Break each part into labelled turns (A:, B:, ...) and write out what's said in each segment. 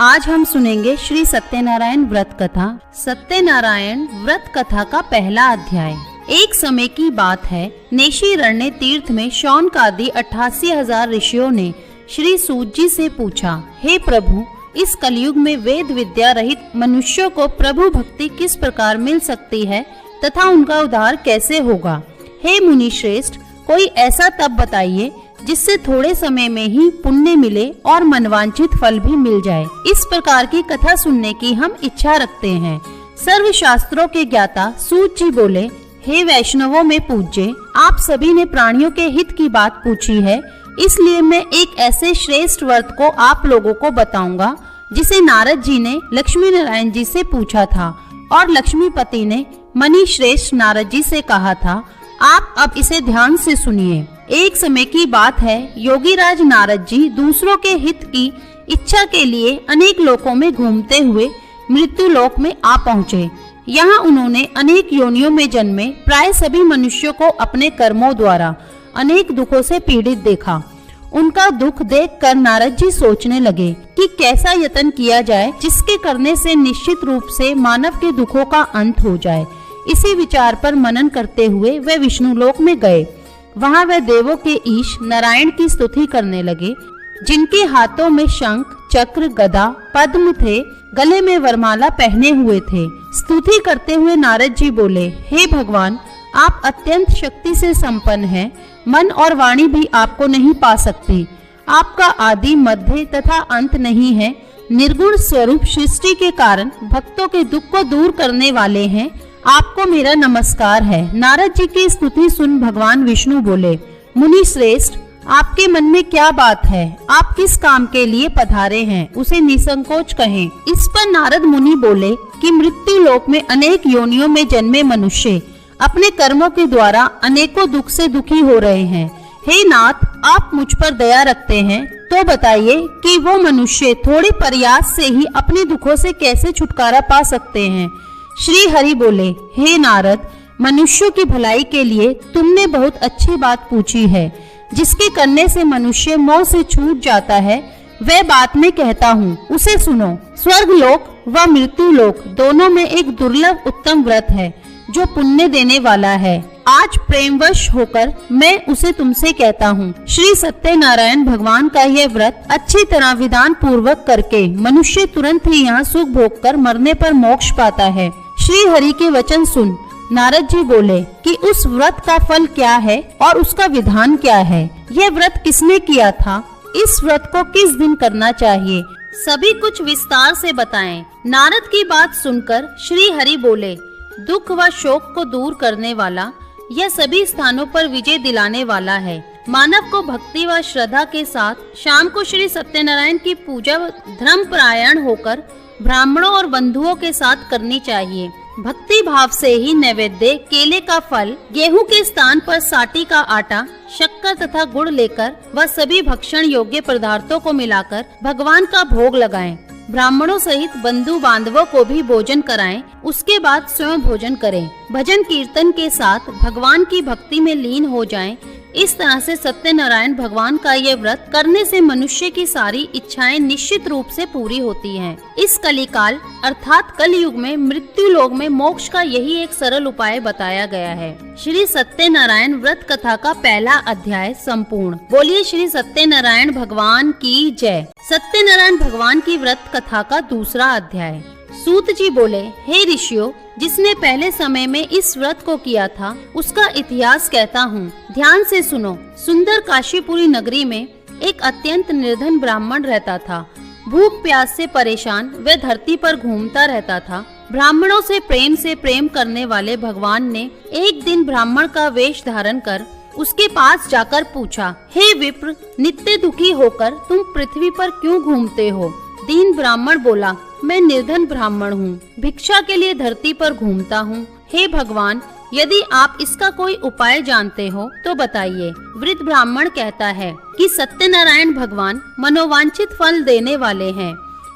A: आज हम सुनेंगे श्री सत्यनारायण व्रत कथा। सत्यनारायण व्रत कथा का पहला अध्याय। एक समय की बात है, नेशीरण्य तीर्थ में शौनकादि 88,000 ऋषियों ने श्री सूत जी से पूछा, हे प्रभु, इस कलयुग में वेद विद्या रहित मनुष्यों को प्रभु भक्ति किस प्रकार मिल सकती है तथा उनका उद्धार कैसे होगा। हे मुनि श्रेष्ठ, कोई ऐसा तप बताइए जिससे थोड़े समय में ही पुण्य मिले और मनवांछित फल भी मिल जाए। इस प्रकार की कथा सुनने की हम इच्छा रखते हैं। सर्व शास्त्रों के ज्ञाता सूत जी बोले, हे वैष्णवों में पूज्य, आप सभी ने प्राणियों के हित की बात पूछी है, इसलिए मैं एक ऐसे श्रेष्ठ व्रत को आप लोगों को बताऊंगा जिसे नारद जी ने लक्ष्मी नारायण जी से पूछा था और लक्ष्मीपति ने मणि श्रेष्ठ नारद जी से कहा था। आप अब इसे ध्यान से सुनिए। एक समय की बात है, योगीराज नारद जी दूसरों के हित की इच्छा के लिए अनेक लोकों में घूमते हुए मृत्यु लोक में आ पहुँचे। यहाँ उन्होंने अनेक योनियों में जन्मे प्राय सभी मनुष्यों को अपने कर्मों द्वारा अनेक दुखों से पीड़ित देखा। उनका दुख देखकर नारद जी सोचने लगे कि कैसा यत्न किया जाए जिसके करने से निश्चित रूप से मानव के दुखों का अंत हो जाए। इसी विचार पर मनन करते हुए वे विष्णु लोक में गए। वहाँ वे देवों के ईश नारायण की स्तुति करने लगे, जिनके हाथों में शंख, चक्र, गदा, पद्म थे, गले में वरमाला पहने हुए थे। स्तुति करते हुए नारद जी बोले, हे भगवान, आप अत्यंत शक्ति से संपन्न हैं, मन और वाणी भी आपको नहीं पा सकती। आपका आदि, मध्य तथा अंत नहीं है। निर्गुण स्वरूप सृष्टि के कारण भक्तों के दुख को दूर करने वाले हैं। आपको मेरा नमस्कार है। नारद जी की स्तुति सुन भगवान विष्णु बोले, मुनि श्रेष्ठ, आपके मन में क्या बात है? आप किस काम के लिए पधारे हैं, उसे निसंकोच कहें। इस पर नारद मुनि बोले कि मृत्यु लोक में अनेक योनियों में जन्मे मनुष्य अपने कर्मों के द्वारा अनेकों दुख से दुखी हो रहे हैं। हे नाथ, आप मुझ पर दया रखते हैं तो बताइए कि वो मनुष्य थोड़े प्रयास से ही अपने दुखों से कैसे छुटकारा पा सकते हैं। श्री हरि बोले, हे नारद, मनुष्यों की भलाई के लिए तुमने बहुत अच्छी बात पूछी है, जिसके करने से मनुष्य मोह से छूट जाता है। वह बात मैं कहता हूँ, उसे सुनो। स्वर्ग लोक व मृत्यु लोक दोनों में एक दुर्लभ उत्तम व्रत है जो पुण्य देने वाला है। आज प्रेमवश होकर मैं उसे तुमसे कहता हूँ। श्री सत्यनारायण भगवान का यह व्रत अच्छी तरह विधान पूर्वक करके मनुष्य तुरंत ही यहाँ सुख भोग कर मरने पर मोक्ष पाता है। श्री हरि के वचन सुन नारद जी बोले कि उस व्रत का फल क्या है और उसका विधान क्या है। यह व्रत किसने किया था? इस व्रत को किस दिन करना चाहिए? सभी कुछ विस्तार से बताएं। नारद की बात सुनकर श्री हरि बोले, दुख व शोक को दूर करने वाला, यह सभी स्थानों पर विजय दिलाने वाला है। मानव को भक्ति व श्रद्धा के साथ शाम को श्री सत्यनारायण की पूजा धर्म परायण होकर ब्राह्मणों और बंधुओं के साथ करनी चाहिए। भक्ति भाव से ही नैवेद्य, केले का फल, गेहूं के स्थान पर साटी का आटा, शक्कर तथा गुड़ लेकर वह सभी भक्षण योग्य पदार्थों को मिलाकर भगवान का भोग लगाएं। ब्राह्मणों सहित बंधु बांधवों को भी भोजन कराएं। उसके बाद स्वयं भोजन करें। भजन कीर्तन के साथ भगवान की भक्ति में लीन हो जाएं। इस तरह से सत्यनारायण भगवान का ये व्रत करने से मनुष्य की सारी इच्छाएं निश्चित रूप से पूरी होती हैं। इस कलिकाल अर्थात कलयुग में मृत्यु लोक में मोक्ष का यही एक सरल उपाय बताया गया है। श्री सत्यनारायण व्रत कथा का पहला अध्याय संपूर्ण। बोलिए श्री सत्यनारायण भगवान की जय। सत्यनारायण भगवान की व्रत कथा का दूसरा अध्याय। सूत जी बोले, हे ऋषियों, जिसने पहले समय में इस व्रत को किया था उसका इतिहास कहता हूँ, ध्यान से सुनो। सुंदर काशीपुरी नगरी में एक अत्यंत निर्धन ब्राह्मण रहता था। भूख प्यास से परेशान वह धरती पर घूमता रहता था। ब्राह्मणों से प्रेम करने वाले भगवान ने एक दिन ब्राह्मण का वेश धारण कर उसके पास जाकर पूछा, हे विप्र, नित्य दुखी होकर तुम पृथ्वी पर क्यों घूमते हो? दीन ब्राह्मण बोला, मैं निर्धन ब्राह्मण हूँ, भिक्षा के लिए धरती पर घूमता हूँ। हे भगवान, यदि आप इसका कोई उपाय जानते हो तो बताइए। वृद्ध ब्राह्मण कहता है कि सत्यनारायण भगवान मनोवांछित फल देने वाले हैं,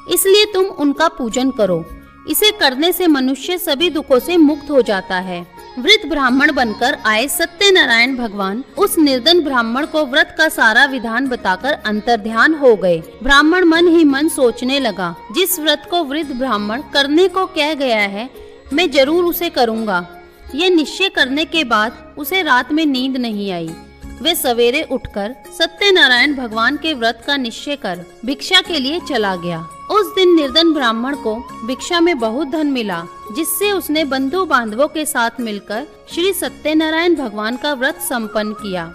A: इसलिए तुम उनका पूजन करो। इसे करने से मनुष्य सभी दुखों से मुक्त हो जाता है। वृद्ध ब्राह्मण बनकर आए सत्यनारायण भगवान उस निर्धन ब्राह्मण को व्रत का सारा विधान बताकर अंतर्ध्यान हो गए। ब्राह्मण मन ही मन सोचने लगा, जिस व्रत को वृद्ध ब्राह्मण करने को कह गया है मैं जरूर उसे करूँगा। ये निश्चय करने के बाद उसे रात में नींद नहीं आई। वे सवेरे उठकर सत्यनारायण भगवान के व्रत का निश्चय कर भिक्षा के लिए चला गया। उस दिन निर्धन ब्राह्मण को भिक्षा में बहुत धन मिला, जिससे उसने बंधु बांधवों के साथ मिलकर श्री सत्यनारायण भगवान का व्रत संपन्न किया।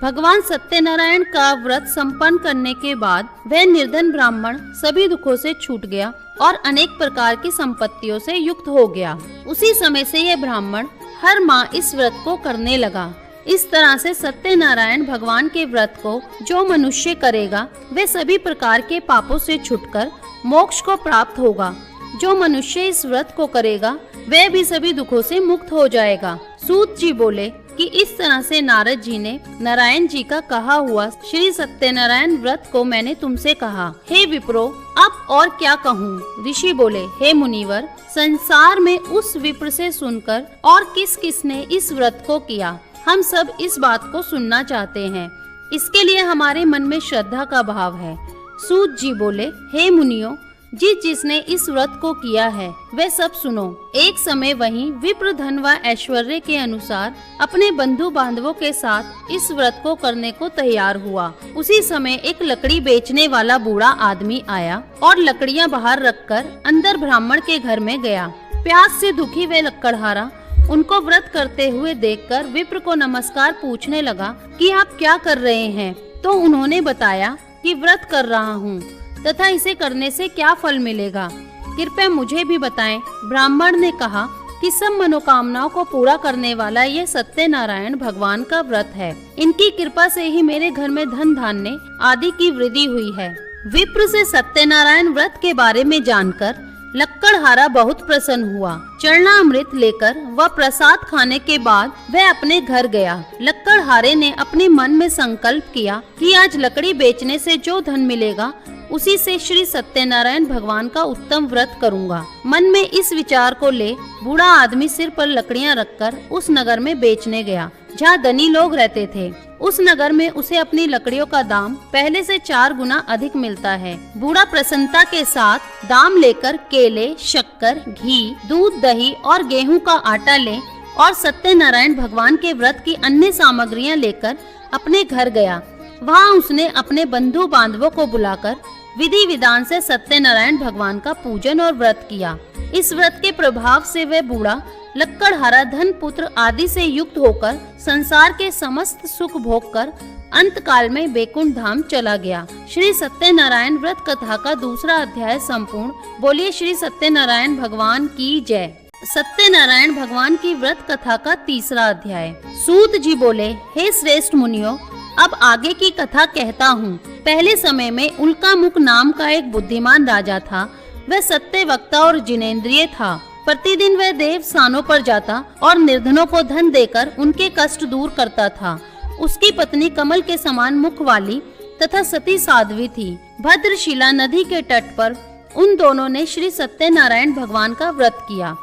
A: भगवान सत्यनारायण का व्रत संपन्न करने के बाद वह निर्धन ब्राह्मण सभी दुखों से छूट गया और अनेक प्रकार की संपत्तियों से युक्त हो गया। उसी समय से यह ब्राह्मण हर माह इस व्रत को करने लगा। इस तरह से सत्यनारायण भगवान के व्रत को जो मनुष्य करेगा वे सभी प्रकार के पापों से छुटकर मोक्ष को प्राप्त होगा। जो मनुष्य इस व्रत को करेगा वह भी सभी दुखों से मुक्त हो जाएगा। सूत जी बोले कि इस तरह से नारद जी ने नारायण जी का कहा हुआ श्री सत्यनारायण व्रत को मैंने तुमसे कहा। हे विप्रो, अब और क्या कहूँ? ऋषि बोले, हे मुनिवर, संसार में उस विप्र से सुनकर और किस किस ने इस व्रत को किया, हम सब इस बात को सुनना चाहते हैं। इसके लिए हमारे मन में श्रद्धा का भाव है। सूत जी बोले, हे मुनियों, जिसने इस व्रत को किया है वे सब सुनो। एक समय वहीं विप्र धन व ऐश्वर्य के अनुसार अपने बंधु बांधवों के साथ इस व्रत को करने को तैयार हुआ। उसी समय एक लकड़ी बेचने वाला बूढ़ा आदमी आया और लकड़ियां बाहर रखकर अंदर ब्राह्मण के घर में गया। प्यास से दुखी वे लकड़हारा उनको व्रत करते हुए देखकर विप्र को नमस्कार पूछने लगा कि आप क्या कर रहे हैं। तो उन्होंने बताया कि व्रत कर रहा हूँ तथा इसे करने से क्या फल मिलेगा, कृपया मुझे भी बताएं। ब्राह्मण ने कहा कि सब मनोकामनाओं को पूरा करने वाला ये सत्यनारायण भगवान का व्रत है। इनकी कृपा से ही मेरे घर में धन धान्य आदि की वृद्धि हुई है। विप्र से सत्यनारायण व्रत के बारे में जानकर लक्कड़हारा बहुत प्रसन्न हुआ। चरणामृत लेकर वह प्रसाद खाने के बाद वह अपने घर गया। लक्कड़हारे ने अपने मन में संकल्प किया कि आज लकड़ी बेचने से जो धन मिलेगा उसी से श्री सत्यनारायण भगवान का उत्तम व्रत करूंगा। मन में इस विचार को ले बूढ़ा आदमी सिर पर लकड़ियां रखकर उस नगर में बेचने गया जहाँ धनी लोग रहते थे। उस नगर में उसे अपनी लकड़ियों का दाम पहले से 4 गुना अधिक मिलता है। बूढ़ा प्रसन्नता के साथ दाम लेकर केले, शक्कर, घी, दूध, दही और गेहूं का आटा ले और सत्यनारायण भगवान के व्रत की अन्य सामग्रियां लेकर अपने घर गया। वहां उसने अपने बंधु बांधवों को बुलाकर विधि विधान से सत्यनारायण भगवान का पूजन और व्रत किया। इस व्रत के प्रभाव से वह बूढ़ा लक्कड़हारा धन पुत्र आदि से युक्त होकर संसार के समस्त सुख भोग कर अंत काल में बैकुंठ धाम चला गया। श्री सत्यनारायण व्रत कथा का दूसरा अध्याय संपूर्ण। बोलिए श्री सत्यनारायण भगवान की जय। सत्यनारायण भगवान की व्रत कथा का तीसरा अध्याय। सूत जी बोले, हे श्रेष्ठ मुनियों, अब आगे की कथा कहता हूँ। पहले समय में उल्कामुख नाम का एक बुद्धिमान राजा था। वह सत्य वक्ता और जिनेंद्रिय था। प्रतिदिन वह देव स्थानों पर जाता और निर्धनों को धन देकर उनके कष्ट दूर करता था। उसकी पत्नी कमल के समान मुख वाली तथा सती साध्वी थी। भद्रशिला नदी के तट पर उन दोनों ने श्री सत्यनारायण भगवान का व्रत किया।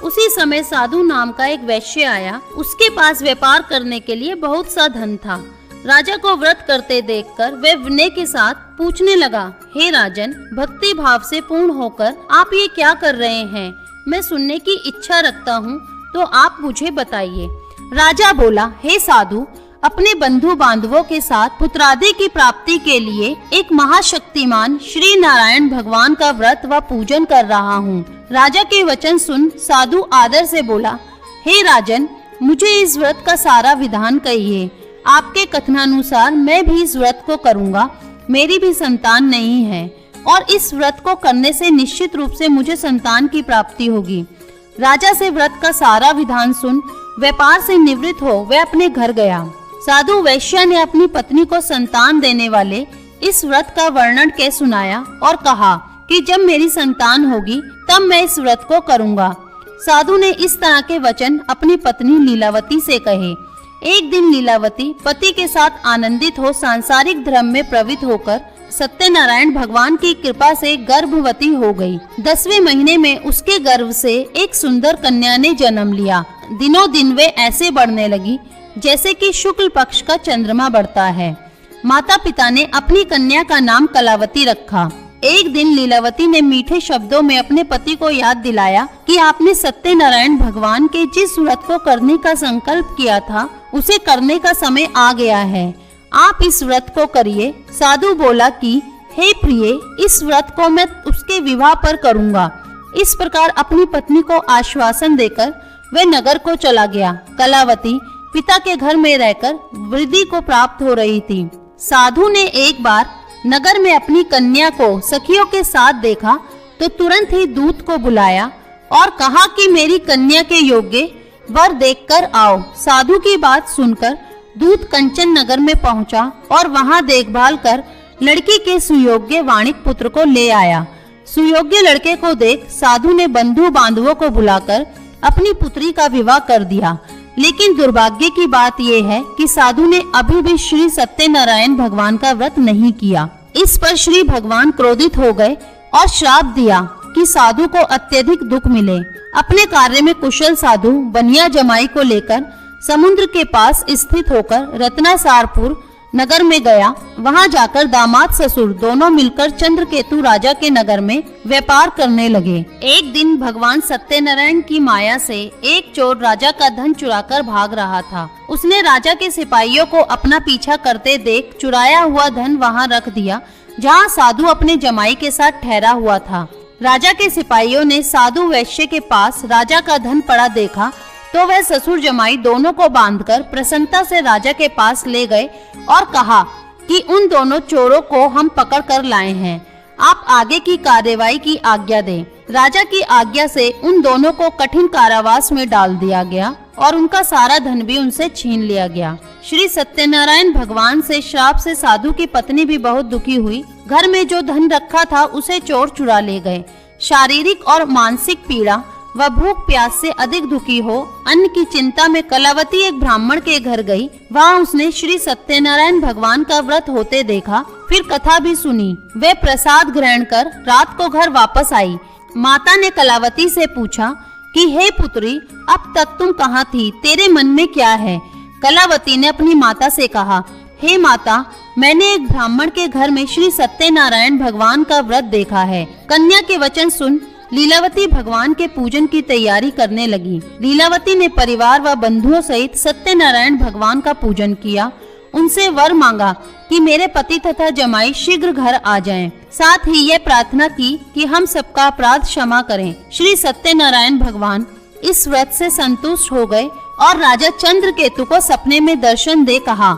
A: उसी समय साधु नाम का एक वैश्य आया। उसके पास व्यापार करने के लिए बहुत सा धन था। राजा को व्रत करते देखकर वह विनय के साथ पूछने लगा, हे राजन, भक्ति भाव से पूर्ण होकर आप ये क्या कर रहे हैं? मैं सुनने की इच्छा रखता हूँ, तो आप मुझे बताइए। राजा बोला, हे साधु, अपने बंधु बांधवों के साथ पुत्रादि की प्राप्ति के लिए एक महाशक्तिमान श्री नारायण भगवान का व्रत व पूजन कर रहा हूँ। राजा के वचन सुन साधु आदर से बोला, हे राजन, मुझे इस व्रत का सारा विधान कहिए। आपके कथनानुसार मैं भी इस व्रत को करूँगा। मेरी भी संतान नहीं है और इस व्रत को करने से निश्चित रूप से मुझे संतान की प्राप्ति होगी। राजा से व्रत का सारा विधान सुन व्यापार से निवृत्त हो वह अपने घर गया। साधु वैश्य ने अपनी पत्नी को संतान देने वाले इस व्रत का वर्णन कह सुनाया और कहा कि जब मेरी संतान होगी तब मैं इस व्रत को करूँगा। साधु ने इस तरह के वचन अपनी पत्नी लीलावती से कहे। एक दिन लीलावती पति के साथ आनंदित हो सांसारिक धर्म में प्रवृत्त होकर सत्यनारायण भगवान की कृपा से गर्भवती हो गई। 10वें महीने में उसके गर्भ से एक सुंदर कन्या ने जन्म लिया। दिनों दिन वे ऐसे बढ़ने लगी जैसे कि शुक्ल पक्ष का चंद्रमा बढ़ता है। माता पिता ने अपनी कन्या का नाम कलावती रखा। एक दिन लीलावती ने मीठे शब्दों में अपने पति को याद दिलाया कि आपने सत्यनारायण भगवान के जिस व्रत को करने का संकल्प किया था उसे करने का समय आ गया है। आप इस व्रत को करिए। साधु बोला कि हे प्रिय, इस व्रत को मैं उसके विवाह पर करूंगा। इस प्रकार अपनी पत्नी को आश्वासन देकर वह नगर को चला गया। कलावती पिता के घर में रहकर वृद्धि को प्राप्त हो रही थी। साधु ने एक बार नगर में अपनी कन्या को सखियों के साथ देखा तो तुरंत ही दूत को बुलाया और कहा कि मेरी कन्या के योग्य वर देखकर आओ। साधु की बात सुनकर दूत कंचन नगर में पहुंचा और वहां देखभाल कर लड़की के सुयोग्य वाणिक पुत्र को ले आया। सुयोग्य लड़के को देख साधु ने बंधु बांधवों को बुलाकर अपनी पुत्री का विवाह कर दिया। लेकिन दुर्भाग्य की बात यह है कि साधु ने अभी भी श्री सत्यनारायण भगवान का व्रत नहीं किया। इस पर श्री भगवान क्रोधित हो गए और श्राप दिया कि साधु को अत्यधिक दुख मिले। अपने कार्य में कुशल साधु बनिया जमाई को लेकर समुद्र के पास स्थित होकर रत्नासारपुर नगर में गया। वहां जाकर दामाद ससुर दोनों मिलकर चंद्रकेतु राजा के नगर में व्यापार करने लगे। एक दिन भगवान सत्यनारायण की माया से एक चोर राजा का धन चुराकर भाग रहा था। उसने राजा के सिपाहियों को अपना पीछा करते देख चुराया हुआ धन वहां रख दिया जहां साधु अपने जमाई के साथ ठहरा हुआ था। राजा के सिपाहियों ने साधु वैश्य के पास राजा का धन पड़ा देखा तो वह ससुर जमाई दोनों को बांधकर प्रसन्नता से राजा के पास ले गए और कहा कि उन दोनों चोरों को हम पकड़ कर लाए हैं, आप आगे की कार्यवाही की आज्ञा दें। राजा की आज्ञा से उन दोनों को कठिन कारावास में डाल दिया गया और उनका सारा धन भी उनसे छीन लिया गया। श्री सत्यनारायण भगवान से श्राप से साधु की पत्नी भी बहुत दुखी हुई। घर में जो धन रखा था उसे चोर चुरा ले गए। शारीरिक और मानसिक पीड़ा वह भूख प्यास से अधिक दुखी हो अन्न की चिंता में कलावती एक ब्राह्मण के घर गई। वहां उसने श्री सत्यनारायण भगवान का व्रत होते देखा, फिर कथा भी सुनी। वे प्रसाद ग्रहण कर रात को घर वापस आई। माता ने कलावती से पूछा कि हे पुत्री, अब तक तुम कहाँ थी, तेरे मन में क्या है? कलावती ने अपनी माता से कहा, हे माता, मैंने एक ब्राह्मण के घर में श्री सत्यनारायण भगवान का व्रत देखा है। कन्या के वचन सुन लीलावती भगवान के पूजन की तैयारी करने लगी। लीलावती ने परिवार व बंधुओं सहित सत्यनारायण भगवान का पूजन किया। उनसे वर मांगा कि मेरे पति तथा जमाई शीघ्र घर आ जाएं। साथ ही यह प्रार्थना की कि हम सबका अपराध क्षमा करें। श्री सत्यनारायण भगवान इस व्रत से संतुष्ट हो गए और राजा चंद्रकेतु को सपने में दर्शन दे कहा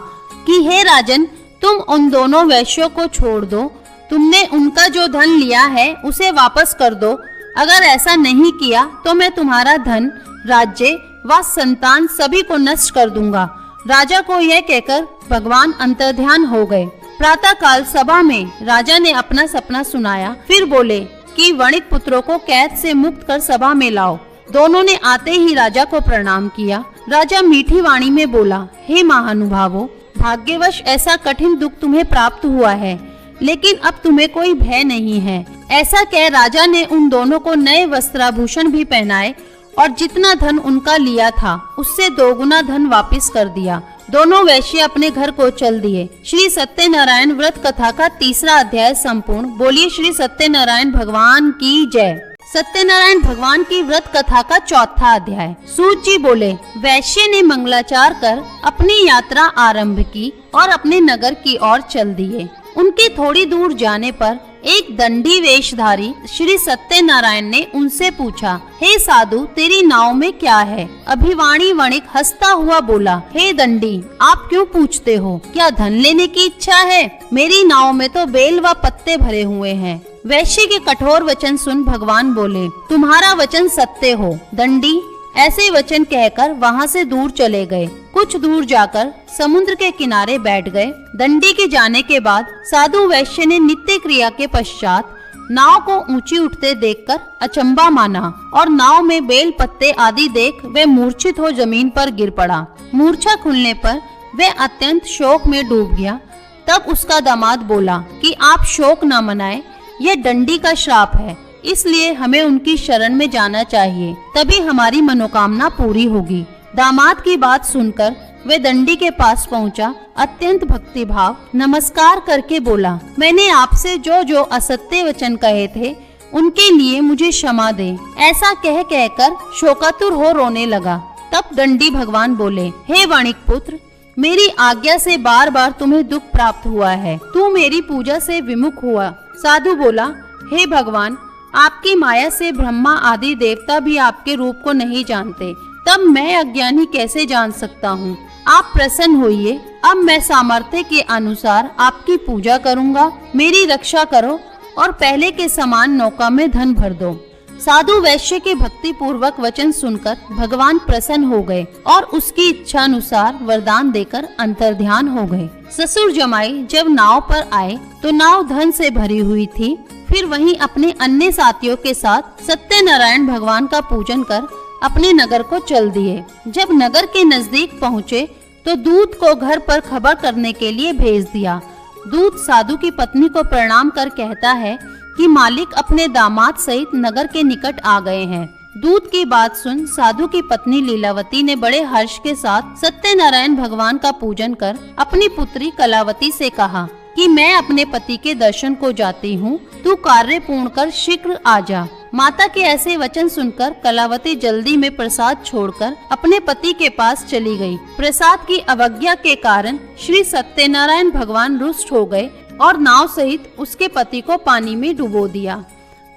A: कि हे राजन, तुम उन दोनों वैश्यों को छोड़ दो। तुमने उनका जो धन लिया है उसे वापस कर दो। अगर ऐसा नहीं किया तो मैं तुम्हारा धन, राज्य व संतान सभी को नष्ट कर दूंगा। राजा को यह कहकर भगवान अंतर्ध्यान हो गए। प्रातः काल सभा में राजा ने अपना सपना सुनाया। फिर बोले कि वणिक पुत्रों को कैद से मुक्त कर सभा में लाओ। दोनों ने आते ही राजा को प्रणाम किया। राजा मीठी वाणी में बोला, हे महानुभावों, भाग्यवश ऐसा कठिन दुख तुम्हें प्राप्त हुआ है, लेकिन अब तुम्हें कोई भय नहीं है। ऐसा कह राजा ने उन दोनों को नए वस्त्राभूषण भी पहनाए और जितना धन उनका लिया था उससे दोगुना धन वापस कर दिया। दोनों वैश्य अपने घर को चल दिए। श्री सत्यनारायण व्रत कथा का 3रा अध्याय संपूर्ण। बोलिए श्री सत्यनारायण भगवान की जय। सत्यनारायण भगवान की व्रत कथा का 4था अध्याय। सूत जी बोले, वैश्य ने मंगलाचार कर अपनी यात्रा आरंभ की और अपने नगर की ओर चल दिए। उनके थोड़ी दूर जाने पर एक दंडी वेशधारी श्री सत्यनारायण ने उनसे पूछा, हे साधु, तेरी नाव में क्या है? अभिवाणी वणिक हंसता हुआ बोला, हे दंडी, आप क्यों पूछते हो? क्या धन लेने की इच्छा है? मेरी नाव में तो बेल व पत्ते भरे हुए हैं। वैश्य के कठोर वचन सुन भगवान बोले, तुम्हारा वचन सत्य हो दंडी। ऐसे वचन कहकर वहां से दूर चले गए। कुछ दूर जाकर समुद्र के किनारे बैठ गए। दंडी के जाने के बाद साधु वैश्य ने नित्य क्रिया के पश्चात नाव को ऊंची उठते देखकर अचंबा माना और नाव में बेल पत्ते आदि देख वे मूर्छित हो जमीन पर गिर पड़ा। मूर्छा खुलने पर वे अत्यंत शोक में डूब गया। तब उसका दामाद बोला कि आप शोक न मनाएं, यह दंडी का श्राप है, इसलिए हमें उनकी शरण में जाना चाहिए, तभी हमारी मनोकामना पूरी होगी। दामाद की बात सुनकर वे दंडी के पास पहुंचा, अत्यंत भक्तिभाव नमस्कार करके बोला, मैंने आपसे जो जो असत्य वचन कहे थे उनके लिए मुझे क्षमा दे। ऐसा कह कहकर शोकातुर हो रोने लगा। तब दंडी भगवान बोले, हे वाणिक पुत्र, मेरी आज्ञा से बार बार तुम्हें दुख प्राप्त हुआ है, तू मेरी पूजा से विमुख हुआ। साधु बोला, हे भगवान, आपकी माया से ब्रह्मा आदि देवता भी आपके रूप को नहीं जानते, तब मैं अज्ञानी कैसे जान सकता हूँ। आप प्रसन्न होइए, अब मैं सामर्थ्य के अनुसार आपकी पूजा करूँगा, मेरी रक्षा करो और पहले के समान नौका में धन भर दो। साधु वैश्य के भक्ति पूर्वक वचन सुनकर भगवान प्रसन्न हो गए और उसकी इच्छा अनुसार वरदान देकर अंतर्ध्यान हो गए। ससुर जमाई जब नाव पर आए तो नाव धन से भरी हुई थी। फिर वहीं अपने अन्य साथियों के साथ सत्यनारायण भगवान का पूजन कर अपने नगर को चल दिए। जब नगर के नजदीक पहुँचे तो दूत को घर पर खबर करने के लिए भेज दिया। दूत साधु की पत्नी को प्रणाम कर कहता है कि मालिक अपने दामाद सहित नगर के निकट आ गए हैं। दूत की बात सुन साधु की पत्नी लीलावती ने बड़े हर्ष के साथ सत्यनारायण भगवान का पूजन कर अपनी पुत्री कलावती से कहा कि मैं अपने पति के दर्शन को जाती हूँ, तू कार्य पूर्ण कर शीघ्र आ जा। माता के ऐसे वचन सुनकर कलावती जल्दी में प्रसाद छोड़कर अपने पति के पास चली गई। प्रसाद की अवज्ञा के कारण श्री सत्यनारायण भगवान रुष्ट हो गए और नाव सहित उसके पति को पानी में डुबो दिया।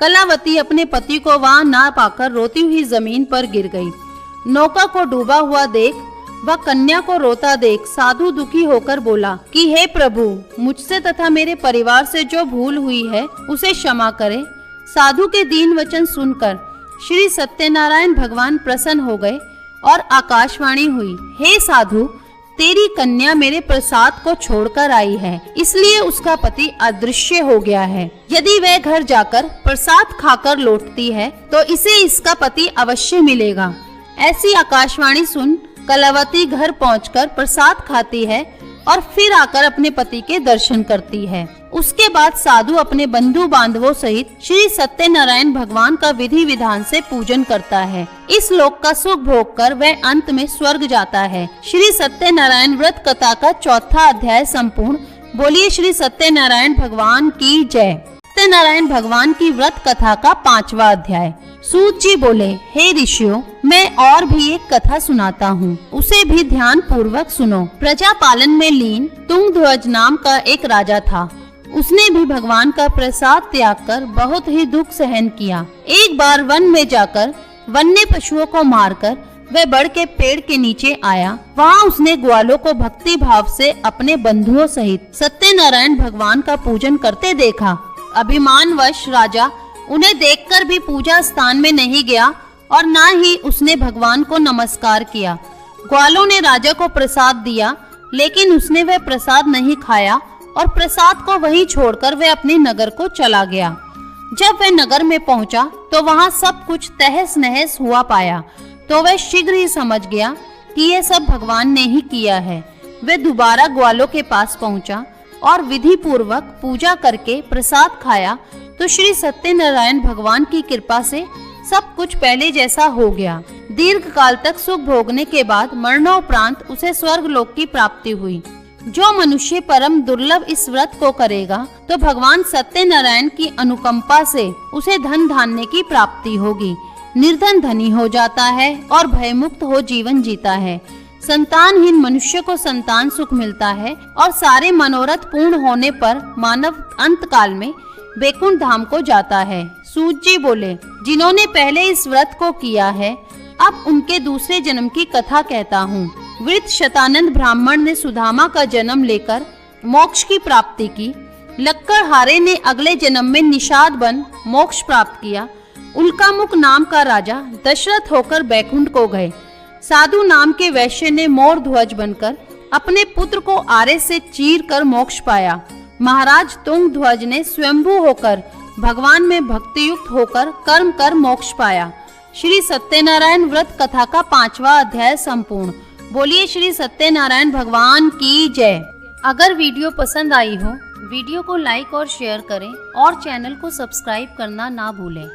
A: कलावती अपने पति को वहां ना पाकर रोती हुई जमीन पर गिर गई। नौका को डूबा हुआ देख वह कन्या को रोता देख साधु दुखी होकर बोला कि हे प्रभु, मुझसे तथा मेरे परिवार से जो भूल हुई है उसे क्षमा करे। साधु के दीन वचन सुनकर श्री सत्यनारायण भगवान प्रसन्न हो गए और आकाशवाणी हुई, हे साधु, तेरी कन्या मेरे प्रसाद को छोड़कर आई है, इसलिए उसका पति अदृश्य हो गया है। यदि वह घर जाकर प्रसाद खाकर लौटती है तो इसे इसका पति अवश्य मिलेगा। ऐसी आकाशवाणी सुन कलावती घर पहुंचकर प्रसाद खाती है और फिर आकर अपने पति के दर्शन करती है। उसके बाद साधु अपने बंधु बांधवों सहित श्री सत्यनारायण भगवान का विधि विधान से पूजन करता है। इस लोक का सुख भोग कर वह अंत में स्वर्ग जाता है। श्री सत्यनारायण व्रत कथा का चौथा अध्याय संपूर्ण। बोलिए श्री सत्यनारायण भगवान की जय। सत्यनारायण भगवान की व्रत कथा का 5वां अध्याय। सूत जी बोले, हे ऋषियों, मैं और भी एक कथा सुनाता हूँ, उसे भी ध्यान पूर्वक सुनो। प्रजा पालन में लीन तुंगध्वज नाम का एक राजा था। उसने भी भगवान का प्रसाद त्याग कर बहुत ही दुख सहन किया। एक बार वन में जाकर वन्य पशुओं को मारकर वह बड़ के पेड़ के नीचे आया। वहाँ उसने ग्वालों को भक्ति भाव से अपने बंधुओं सहित सत्यनारायण भगवान का पूजन करते देखा। अभिमानवश राजा उन्हें देखकर भी पूजा स्थान में नहीं गया और न ही उसने भगवान को नमस्कार किया। ग्वालों ने राजा को प्रसाद दिया, लेकिन उसने वह प्रसाद नहीं खाया और प्रसाद को वहीं छोड़कर वह अपने नगर को चला गया। जब वह नगर में पहुंचा तो वहां सब कुछ तहस नहस हुआ पाया, तो वह शीघ्र ही समझ गया कि यह सब भगवान ने ही किया है। वह दोबारा ग्वालों के पास पहुंचा और विधि पूर्वक पूजा करके प्रसाद खाया तो श्री सत्यनारायण भगवान की कृपा से सब कुछ पहले जैसा हो गया। दीर्घ काल तक सुख भोगने के बाद मरणोपरांत उसे स्वर्ग लोक की प्राप्ति हुई। जो मनुष्य परम दुर्लभ इस व्रत को करेगा तो भगवान सत्यनारायण की अनुकंपा से उसे धन धान्य की प्राप्ति होगी। निर्धन धनी हो जाता है और भयमुक्त हो जीवन जीता है। संतानहीन मनुष्य को संतान सुख मिलता है और सारे मनोरथ पूर्ण होने पर मानव अंत काल में बैकुंठ धाम को जाता है। सूत जी बोले, जिन्होंने पहले इस व्रत को किया है अब उनके दूसरे जन्म की कथा कहता हूँ। वृद्ध शतानंद ब्राह्मण ने सुदामा का जन्म लेकर मोक्ष की प्राप्ति की। लक्कड़हारे ने अगले जन्म में निषाद बन मोक्ष प्राप्त किया। उल्कामुख नाम का राजा दशरथ होकर बैकुंठ को गए। साधु नाम के वैश्य ने मोर ध्वज बनकर अपने पुत्र को आरे से चीर कर मोक्ष पाया। महाराज तुंगध्वज ने स्वयंभू होकर भगवान में भक्ति युक्त होकर कर्म कर मोक्ष पाया। श्री सत्यनारायण व्रत कथा का 5वां अध्याय संपूर्ण। बोलिए श्री सत्यनारायण भगवान की जय। अगर वीडियो पसंद आई हो, वीडियो को लाइक और शेयर करें और चैनल को सब्सक्राइब करना ना भूलें।